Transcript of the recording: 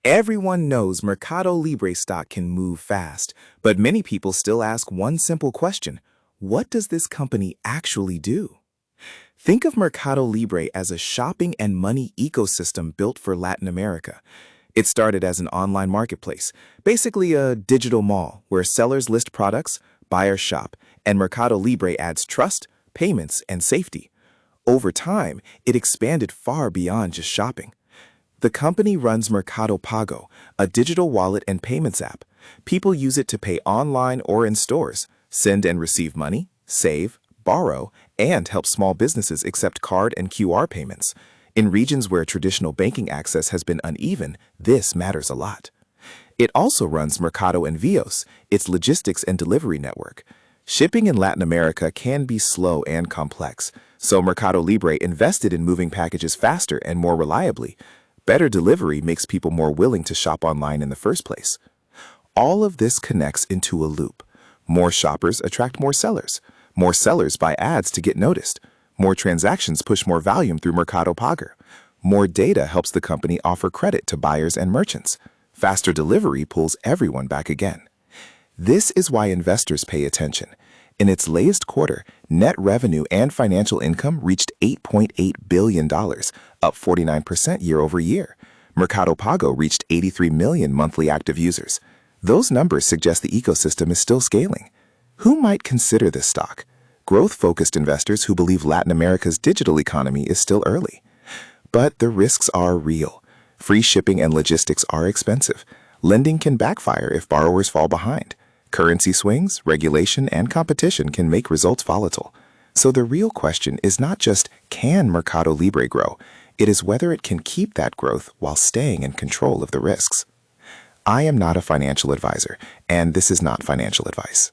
Everyone knows Mercado Libre stock can move fast, but many people still ask one simple question: what does this company actually do? Think of Mercado Libre as a shopping and money ecosystem built for Latin America. It started as an online marketplace, basically a digital mall where sellers list products, buyers shop, and Mercado Libre adds trust, payments, and safety. Over time, it expanded far beyond just shopping. The company runs Mercado Pago, a digital wallet and payments app. People use it to pay online or in stores, send and receive money, save, borrow, and help small businesses accept card and QR payments. In regions where traditional banking access has been uneven, this matters a lot. It also runs Mercado Envios, its logistics and delivery network. Shipping in Latin America can be slow and complex, so Mercado Libre invested in moving packages faster and more reliably. Better delivery makes people more willing to shop online in the first place. All of this connects into a loop. More shoppers attract more sellers. More sellers buy ads to get noticed. More transactions push more volume through Mercado Pago. More data helps the company offer credit to buyers and merchants. Faster delivery pulls everyone back again. This is why investors pay attention. In its latest quarter, net revenue and financial income reached $8.8 billion, up 49% year over year. Mercado Pago reached 83 million monthly active users. Those numbers suggest the ecosystem is still scaling. Who might consider this stock? Growth-focused investors who believe Latin America's digital economy is still early. But the risks are real. Free shipping and logistics are expensive. Lending can backfire if borrowers fall behind. Currency swings, regulation, and competition can make results volatile. So the real question is not just can Mercado Libre grow, it is whether it can keep that growth while staying in control of the risks. I am not a financial advisor, and this is not financial advice.